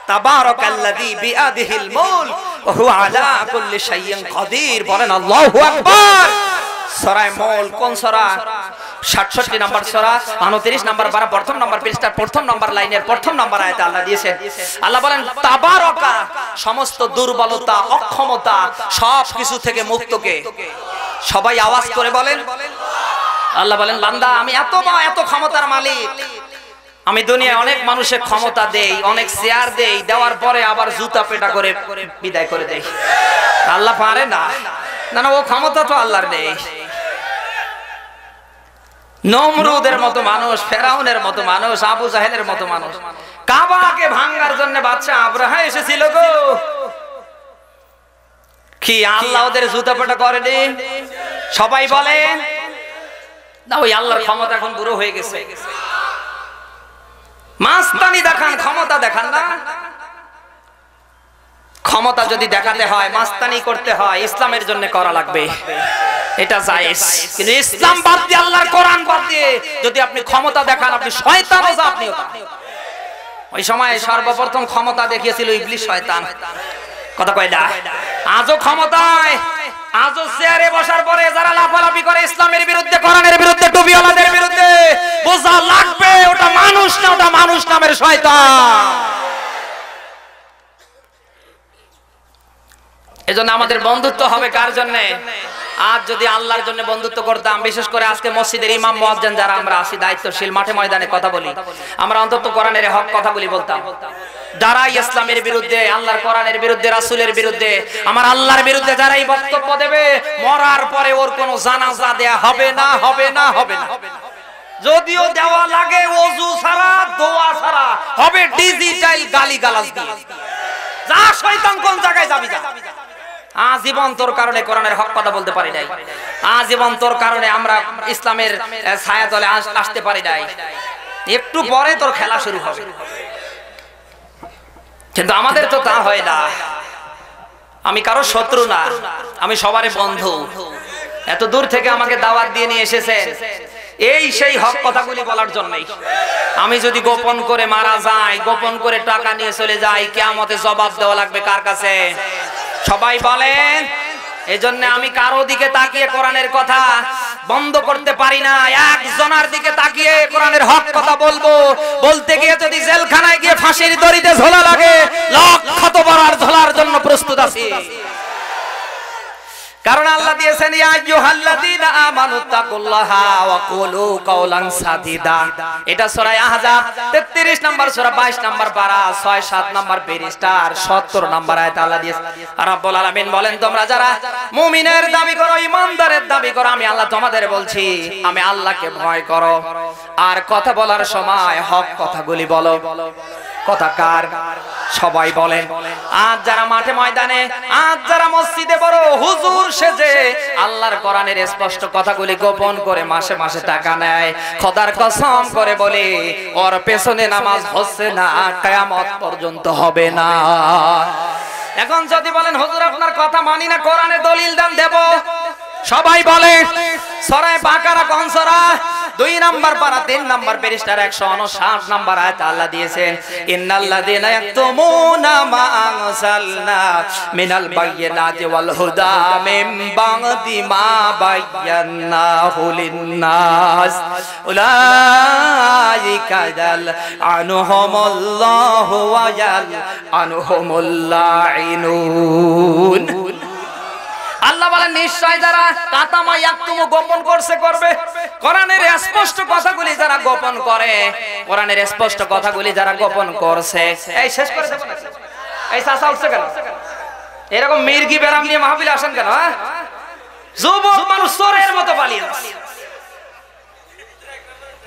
তাবারাকাল্লাযী বিয়াদিহিল মুলক ওয়া হুয়া আলা কুল্লি শাইইন কাদির। বলেন আল্লাহু আকবার। সূরা মুলক কোন সূরা? 67 নম্বর সূরা 29 নম্বর পারা প্রথম নম্বর পৃষ্ঠার প্রথম নম্বর লাইনের প্রথম নম্বর আয়াতে আল্লাহ দিয়েছেন। আল্লাহ বলেন তাবারাকা, সমস্ত দুর্বলতা অক্ষমতা সব কিছু থেকে মুক্তকে। সবাই আওয়াজ করে বলেন। আল্লাহ বলেন বান্দা আমি এত ক্ষমতার মালিক, আমি দুনিয়ায় অনেক মানুষের ক্ষমতা দেই, অনেক শেয়ার দেই, দেওয়ার পরে আবার জুতা পেটা করে বিদায় করে দেই। আল্লাহ পারে না, না না, ও ক্ষমতা তো আল্লাহর নেই। নমরুদের মতো মানুষ, ফেরাউনের মতো মানুষ, আবু জাহেলের মতো মানুষ, কাবাকে ভাঙার জন্য বাদশা আব্রাহা এসেছিল গো, কি আল্লাহ ওদের জুতা পেটা করেনি? সবাই বলেন না, ওই আল্লাহর ক্ষমতা এখন বুড়ো হয়ে গেছে। মাস্তানি দেখান, ক্ষমতা দেখান না। ক্ষমতা যদি দেখাতে হয়, মাস্তানি করতে হয়, ইসলামের জন্য করা লাগবে, এটা জায়েজ। কিন্তু ইসলাম বাদ দিয়ে, আল্লাহর কোরআন বাদ দিয়ে যদি আপনি ক্ষমতা দেখান, আপনি শয়তান। আপনিও ওই সময় সর্বপ্রথম ক্ষমতা দেখিয়েছিল ইবলিস, শয়তান। কথা কয় না? আজও ক্ষমতায়, আজও চেয়ারে বসার পরে যারা লাফালাফি করে ইসলামের বিরুদ্ধে, কোরআনের বিরুদ্ধে, টুপিওয়ালাদের বিরুদ্ধে, বোঝা লাগবে ওটা মানুষ না, ওটা মানুষ নামের শয়তান। এজন্য আমাদের বন্ধুত্ব হবে কার জন্য? আজ যদি আল্লাহর জন্য বন্ধুত্ব করতাম, বিশেষ করে আজকে মসজিদের ইমাম মুয়াজ্জিন যারা আমরা আছি, দায়িত্বশীল, মাঠে ময়দানে কথা বলি, আমরা অন্তত কোরআনের হক কথাগুলি বলতাম। যারা ইসলামের বিরুদ্ধে, আল্লাহর কোরআনের বিরুদ্ধে, রাসূলের বিরুদ্ধে, আমার আল্লাহর বিরুদ্ধে যারাই বক্তব্য দেবে, মরার পরে ওর কোনো জানাজা দেয়া হবে না, হবে না, হবে না। যদিও দেওয়া লাগে ওযু ছাড়া, দোয়া ছাড়া, হবে ডিজিটাল গালিগালাজ দিয়ে। যা শয়তান, কোন জায়গায় যাবি যা। আজীবন তোর কারণে কোরআনের হক কথা বলতে পারি নাই, আজীবন তোর কারণে আমরা ইসলামের ছায়াতলে আসতে পারি নাই। একটু পরে তোর খেলা শুরু হবে। কিন্তু আমাদের তো তা হয় না। আমি কারো শত্রু না, আমি সবারই বন্ধু। এত দূর থেকে আমাকে দাওয়াত দিয়ে নিয়ে এসেছেন এই সেই হক কথাগুলি বলার জন্যই। আমি যদি গোপন করে মারা যাই, গোপন করে টাকা নিয়ে চলে যাই, কিয়ামতে জবাব দেওয়া লাগবে কার কাছে? সবাই বলেন। এজন্য আমি কারো দিকে তাকিয়ে কোরআনের কথা বন্ধ করতে পারি না। একজনের দিকে তাকিয়ে কোরআনের হক কথা বলবো। বলতে গিয়ে যদি জেলখানায় গিয়ে ফাঁসির দড়িতে ঝোলা লাগে, লক্ষত বরার ঝোলার জন্য প্রস্তুত আছি। কারণ আল্লাহ দিয়েছেন ইয়া আইয়ুহাল্লাযীনা আমানুত্তাকুল্লাহা ওয়া কুলু কাওলান সাদিদা। এটা সূরা আহজাব 33 নম্বর সূরা 22 নম্বর পারা 6-7 নম্বর পৃষ্ঠার 70 নম্বর আয়াত আল্লাহ দিয়েছেন। রব্বুল আলামিন বলেন, তোমরা যারা মুমিনের দাবি করো, ঈমানদারের দাবি করো, আমি আল্লাহ তোমাদের বলছি, আমি আল্লাহকে ভয় করো, আর কথা বলার সময় হক কথাগুলি বলো। কথা কার? সবাই বলেন। আজ যারা মাঠে ময়দানে, আজ যারা মসজিদে বড় হুজুর সেজে আল্লাহর কোরআনের স্পষ্ট কথাগুলি গোপন করে মাসে মাসে টাকা নেয়, খোদার কসম করে বলে ওর পেছনে নামাজ হচ্ছে না, কিয়ামত পর্যন্ত হবে না। এখন যদি বলেন হুজুর আপনার কথা মানি না, কোরআনে দলিল দেন, দেব। সবাই বলে সূরা বাকারা কোন সূরা? 2 নম্বর পারা 3 নম্বর পৃষ্ঠার 159 নম্বর আয়াত আল্লাহ দিয়েছেন, ইন্নাল্লাযীনা ইয়াকতুমুনা মা আনজালনা মিনাল বায়্যিনাতি ওয়াল হুদা মিন বা'দি মা বায়্যানাহু লিন-নাস উলাইকা আনহুমুল্লাহু ওয়া আনহুমুল লাঈনুন। আল্লাহ বলেন নিশ্চয় যারা কাতামা ইয়াকতুমু গোপন করবে, কোরআনের স্পষ্ট কথাগুলি যারা গোপন করে, কোরআনের স্পষ্ট কথাগুলি যারা গোপন করছে। এই শেষ করে দেব না, এই চাচা উঠছে কেন? এরকম মির্গি বেরাম নিয়ে মাহফিলে আসেন কেন? যুবক মানুষ চোরের মতো পালিয়ে যাচ্ছে।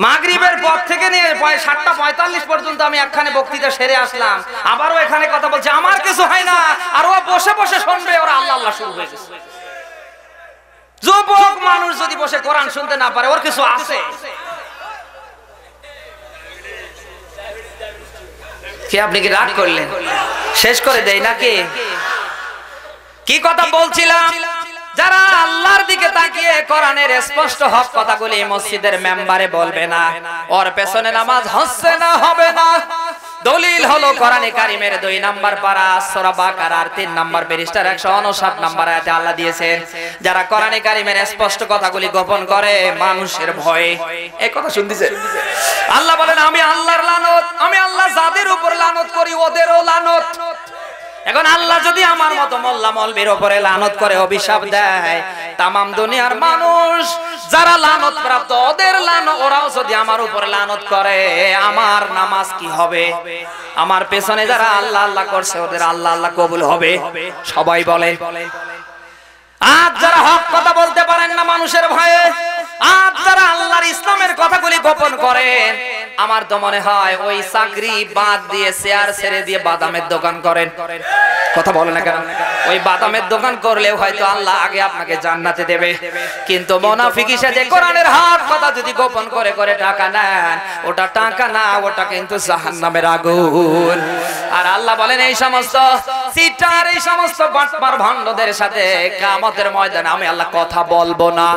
মাগরিবের পর থেকে নিয়ে 7:45 পর্যন্ত আমি একখানে বক্তৃতা সেরে আসলাম, আবারও এখানে কথা বলছে, আমার কিছু হয় না, আর ও বসে বসে শুনবে, ওরা আল্লাহ আল্লাহ শুরু হয়ে গেছে। যুবক মানুষ যদি বসে কোরআন শুনতে না পারে, ওর কিছু আছে? কি আপনি কি রাগ করলেন? শেষ করে দেই নাকি? কি কথা বলছিলাম? যারা আল্লাহর দিকে তাকিয়ে কোরআনের স্পষ্ট হক কথাগুলি মসজিদের মেম্বারে বলবে না, ওর পেছনে নামাজ হচ্ছে না, হবে না। দলিল হলো কোরআনে কারিমের 2 নাম্বার পারা সূরা বাকারার 3 নাম্বার পৃষ্ঠার 159 নাম্বার আয়াতে আল্লাহ দিয়েছেন, যারা কোরআনে কারিমের স্পষ্ট কথাগুলি গোপন করে মানুষের ভয়ে। এই কথা শুনতেছেন? আল্লাহ বলেন আমি আল্লাহর লানত, আমি আল্লাহ যাদের উপর লানত করি ওদেরও লানত। এখন আল্লাহ যদি আমার মতো মোল্লা মৌলবীর উপরে লানত করে, অভিশাপ দেয়, তামাম দুনিয়ার মানুষ যারা লানত প্রাপ্ত ওদের লানত, ওরাও যদি আমার উপরে লানত করে আমার নামাজ কি হবে? আমার পেছনে যারা আল্লাহ আল্লাহ করছে ওদের আল্লাহ আল্লাহ কবুল হবে? সবাই বলে। আজ যারা হক কথা বলতে পারেন না মানুষের ভয়ে, আজ যারা আল্লাহর ইসলামের কথাগুলি গোপন করেন, আমার তো মনে হয় ওই চাকরি বাদ দিয়ে শেয়ার ছেড়ে দিয়ে বাদামের দোকান করেন। কথা বলে না কেন? ওই বাদামের দোকান করলেও হয়তো আল্লাহ আগে আপনাকে জান্নাতে দেবে, কিন্তু মুনাফিক হিসেবে কোরআনের হক কথা যদি গোপন করে করে টাকা নেন, ওটা টাকা না, ওটা কিন্তু জাহান্নামের আগুন। আর আল্লাহ বলেন এই সমস্ত সিটার, এই সমস্ত বাটপার ভণ্ডদের সাথে কিয়ামতের ময়দানে আমি আল্লাহ কথা বলবো না।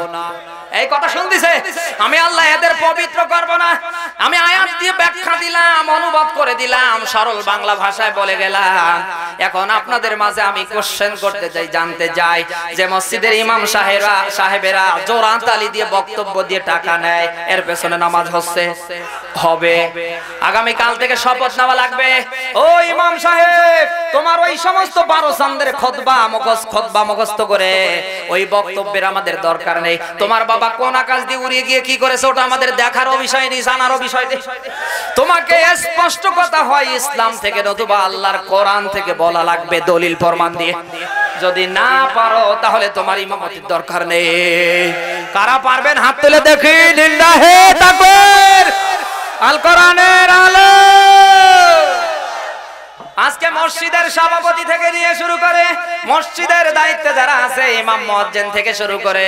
এই কথা শুনতেছে? আমি আল্লাহ এদের পবিত্র করব না। আমি আয়াত দিয়ে ব্যাখ্যা দিলাম, অনুবাদ করে দিলাম, সরল বাংলা ভাষায় বলে গেলাম। এখন আপনাদের মাঝে আমি কোশ্চেন করতে চাই, জানতে চাই যে মসজিদের ইমাম সাহেবেরা জোড়া তালি দিয়ে বক্তব্য দিয়ে টাকা নেয়, এর পেছনে নামাজ হচ্ছে হবে? আগামী কাল থেকে শপথ নেওয়া লাগবে, ও ইমাম সাহেব তোমার ওই সমস্ত 12 চাঁদের খুতবা মুখস্থ করে ওই বক্তব্যের আমাদের দরকার নেই। তোমার বাবা কোন আকাশ দিয়ে উড়িয়ে গিয়ে কি করেছে ওটা আমাদের দেখারও বিষয় নেই, জানারও বিষয় নেই। তোমাকে স্পষ্ট কথা হয় ইসলাম থেকে নতুবা আল্লাহর কোরআন থেকে বলা লাগবে দলিল প্রমাণ দিয়ে। যদি না পারো তাহলে তোমার ইমামতির দরকার নেই। কারা পারবেন হাত তুলে দেখি। লিল্লাহে তাকবীর, আল কোরআনের আলো। আজকে মসজিদের সভাপতি থেকে নিয়ে শুরু করে মসজিদের দায়িত্বে যারা আছে, ইমাম মুয়াজ্জিন থেকে শুরু করে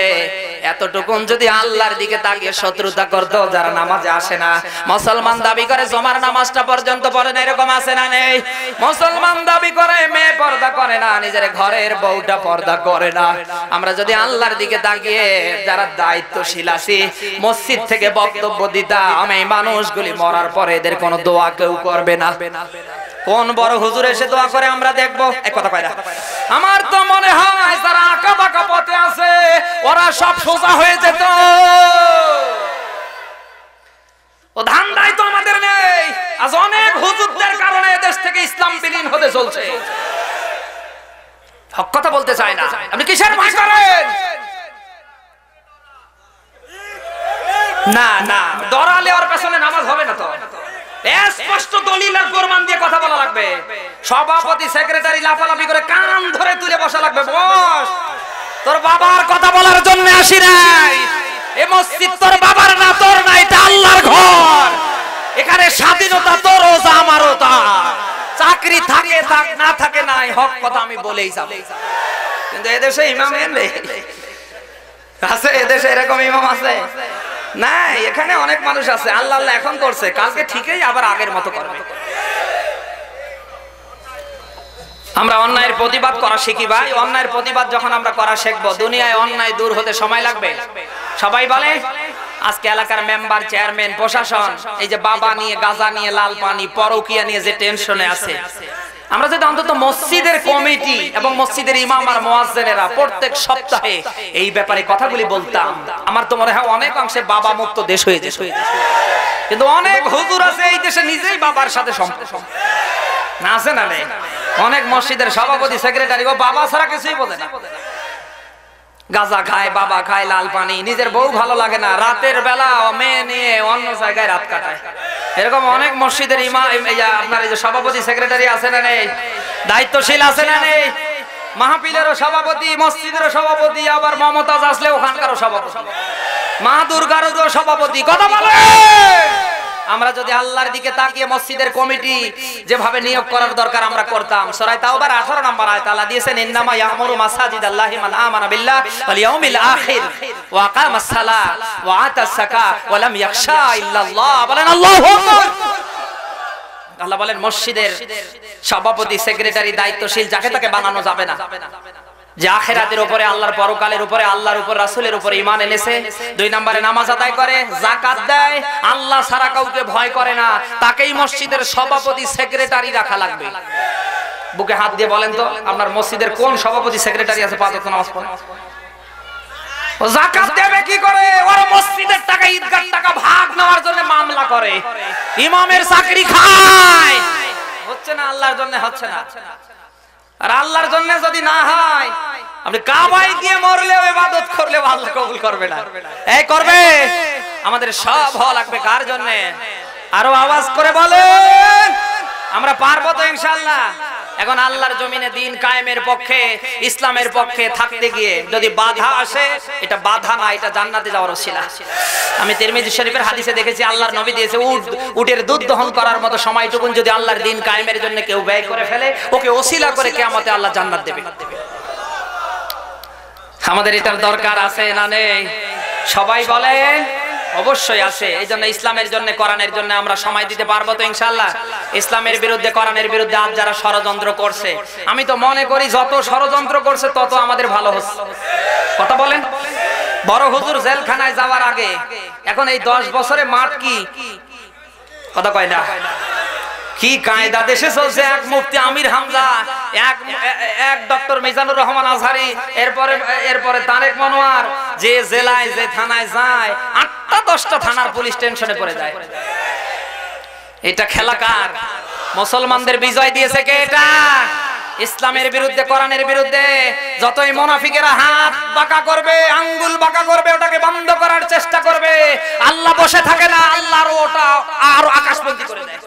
এতটুকুন যদি আল্লাহর দিকে তাকিয়ে শত্রুতা করতো, যারা নামাজে আসে না, মুসলমান দাবি করে জমার নামাজটা পর্যন্ত পড়ে না, এরকম আছে না নেই? মুসলমান দাবি করে মেয়ে পর্দা করে না, নিজের ঘরের বউটা পর্দা করে না। আমরা যদি আল্লাহর দিকে তাকিয়ে যারা দায়িত্বশীল আছি মসজিদ থেকে বক্তব্য দিতাম, এই মানুষগুলি মরার পরে এদের কোনো দোয়া কেউ করবে না। কোন বড় হুজুর এসে দোয়া করে আমরা দেখবো? এক কথা কয় না। আমার তো মনে হয় যারা আঁকা বাঁকা পথে আছে ওরা সব সোজা হয়ে যেত। ও ধান্দাই তো আমাদের নেই। আজ অনেক হুজুরদের কারণে দেশ থেকে ইসলাম বিলীন হতে চলছে। হক কথা বলতে চায় না। আপনি কিসের ভয় করেন? না না, দরালে ওর পেছনে নামাজ হবে না তো। স্পষ্ট দলিল আর প্রমাণ দিয়ে কথা বলা লাগবে। সভাপতি সেক্রেটারি লাফালাফি করে কান ধরে তুলে বসা লাগবে। বস, তোর বাবার কথা বলার জন্য আসি নাই। এই মসজিদ তোর বাবার না, তোর না, এটা আল্লাহর ঘর। এখানে স্বাধীনতা তোরও যা আমারও তা। চাকরি থাকে থাক, না থাকে নাই, হক কথা আমি বলেই যাব। কিন্তু এদেশে ইমাম নেই আছে? এদেশে এরকম ইমাম আছে? নাই। এখানে অনেক মানুষ আছে আল্লাহ আল্লাহ এখন করছে, কালকে ঠিকই আবার আগের মতো করবে। আমরা অন্যায়ের প্রতিবাদ করা শিখি ভাই। অন্যায়ের প্রতিবাদ যখন আমরা করা শিখবো, দুনিয়ায় অন্যায় দূর হতে সময় লাগবে। সবাই বলে আজকে এলাকার মেম্বার, চেয়ারম্যান, প্রশাসন এই যে বাবা নিয়ে, গাঁজা নিয়ে, লাল পানি, পরকিয়া নিয়ে যে টেনশনে আছে, আমরা যদি অন্তত মসজিদের কমিটি এবং মসজিদের ইমাম আর মুয়াজ্জিনেরা প্রত্যেক সপ্তাহে এই ব্যাপারে কথাগুলি বলতাম, আমার তো মনে হয় অনেক অংশে বাবা মুক্ত দেশ হয়ে যেত। কিন্তু অনেক হুজুর আছে এই দেশে নিজেই বাবার সাথে সম্পর্ক না, আছে না নেই? অনেক মসজিদের সভাপতি সেক্রেটারি ও বাবা ছাড়া কিছুই বোঝে না। গাঁজা খায়, বাবা খায়, লাল পানি, নিজের বউ ভালো লাগে না, রাতের বেলা মেয়ে নিয়ে অন্য জায়গায় রাত কাটায়। এরকম অনেক মসজিদের ইমাম, আপনার এই যে সভাপতি সেক্রেটারি আছে না নেই? দায়িত্বশীল আছে না নেই? মাহফিলেরও সভাপতি, মসজিদেরও সভাপতি, আবার মমতাজ আসলে ওখানকারও সভাপতি, মা দুর্গারও সভাপতি। কথা বলে আমরা যদি আল্লাহর দিকে তাকিয়ে মসজিদের কমিটি যেভাবে নিয়োগ করার দরকার আমরা করতাম। সূরা তাওবার 18 নম্বর আয়াত আল্লাহ দিয়েছেন, ইন্নামা ইয়ামুরু মাসাজিদাল্লাহি মান আমানা বিল্লাহ ওয়াল ইয়াউমিল আখির ওয়া আকামাস সালাহ ওয়া আতাস যাকাত ওয়া লাম ইয়াখশা ইল্লাল্লাহ। বলেন আল্লাহু আকবার। আল্লাহ বলেন মসজিদের সভাপতি, সেক্রেটারি, দায়িত্বশীল যাকে তাকে বানানো যাবে না। যে আখিরাতের উপরে, আল্লাহর পরকালের উপরে, আল্লাহর উপর, রাসূলের উপরে ঈমান এনেছে। 2 নম্বরে নামাজ আদায় করে, যাকাত দেয়, আল্লাহ ছাড়া কাউকে ভয় করে না, তাকেই মসজিদের সভাপতি সেক্রেটারি রাখা লাগবে। বুকে হাত দিয়ে বলেন তো আপনার মসজিদের কোন সভাপতি সেক্রেটারি আছে 5 ওয়াক্ত নামাজ পড়ে? ও যাকাত দেবে কি করে? ওর মসজিদের টাকা, ঈদগাহর টাকা ভাগ নেওয়ার জন্য মামলা করে, ইমামের চাকরি খায়। হচ্ছে না, আল্লাহর জন্য হচ্ছে না। আর আল্লাহর জন্য যদি না হয়, আপনি কাবায় গিয়ে মরলেও ইবাদত করলেও আল্লাহ কবুল করবে না। এই করবে? আমাদের সব হওয়া লাগবে কার জন্য? আরো আওয়াজ করে বলেন, আমরা পারবো তো ইনশাআল্লাহ। এখন আল্লাহর জমিনে দিন কায়েমের পক্ষে, ইসলামের পক্ষে থাকতে গিয়ে যদি বাধা আসে, এটা বাধা না, এটা জান্নাতে যাওয়ার ওসিলা। আমি তিরমিজি শরীফের হাদিসে দেখেছি, আল্লাহর নবী দিয়েছে উটের দুধ দহন করার মতো সময়টুকুন যদি আল্লাহর দিন কায়েমের জন্য কেউ ব্যয় করে ফেলে, ওকে ওসিলা করে কিয়ামতে আল্লাহ জান্নাত দেবে। আমাদের এটার দরকার আছে না নেই? সবাই বলেন অবশ্যই আছে। এই জন্য ইসলামের জন্য, কোরআনের জন্য আমরা সময় দিতে পারবো তো ইনশাআল্লাহ। ইসলামের বিরুদ্ধে, কোরআনের বিরুদ্ধে আজ যারা ষড়যন্ত্র করছে, আমি তো মনে করি যত ষড়যন্ত্র করছে তত আমাদের ভালো হচ্ছে। কথা বলেন। বড় হুজুর জেলখানায় যাওয়ার আগে, এখন এই 10 বছরে মাঠ কি কথা কয় না, কি কায়দা দেশে চলছে। এক মুফতি আমির হামজা, এক ডক্টর মিজানুর রহমান আজহারি, এরপরে তারেক মনোয়ার, যে জেলায় যে থানায় যায় 8টা 10টা থানার পুলিশ টেনশনে পড়ে যায়। এটা খেলা কার? মুসলমানদের বিজয় দিয়েছে কে? এটা ইসলামের বিরুদ্ধে, কোরআনের বিরুদ্ধে। যতই মুনাফিকেরা হাত বাঁকা করবে, আঙ্গুল বাঁকা করবে, ওটাকে বন্ধ করার চেষ্টা করবে, আল্লাহ বসে থাকে না, আল্লাহর ওটা আরো আকাশপন্থী করে দেয়।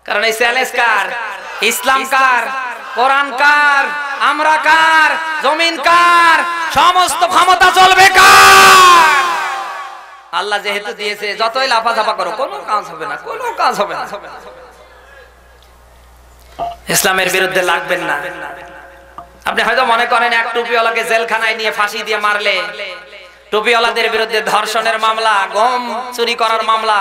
কারণ এই চ্যালেঞ্জ কার? ইসলাম কার? কোরআন কার? আমরা কার? জমিন কার? সমস্ত ক্ষমতা চলবে কার? আল্লাহ যেহেতু দিয়েছে, যতই লাফাঝাফা করো কোনো কাজ হবে না, কোনো কাজ হবে না। ইসলামের বিরুদ্ধে লাগবেন না। আপনি হয়তো মনে করেন এক টুপিওয়ালাকে জেলখানায় নিয়ে ফাঁসি দিয়ে মারলে, টুপিওয়ালাদের বিরুদ্ধে ধর্ষণের মামলা, গম চুরি করার মামলা,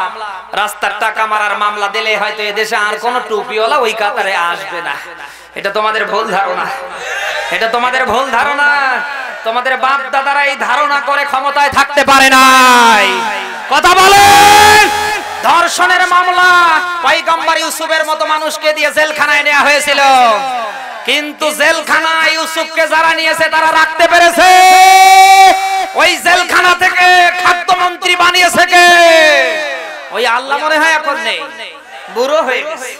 রাস্তার টাকা মারার মামলা দিলে হয়তো এদেশে আর কোন টুপিওয়ালা ওই কাতারে আসবে না। এটা তোমাদের ভুল ধারণা, এটা তোমাদের ভুল ধারণা। তোমাদের বাপ দাদারা এই ধারণা করে ক্ষমতায় থাকতে পারে নাই। কথা বলেন। ধর্ষণের মামলা পয়গম্বর ইউসুফের মতো মানুষকে দিয়ে জেলখানায় নেওয়া হয়েছিল, কিন্তু জেলখানায় ইউসুফকে যারা নিয়েছে তারা রাখতে পেরেছে। ওই জেলখানা থেকে খাদ্যমন্ত্রী বানিয়েছে কে? ওই আল্লাহ মনে হয় এখন নেই, বুড়ো হয়ে গেছে।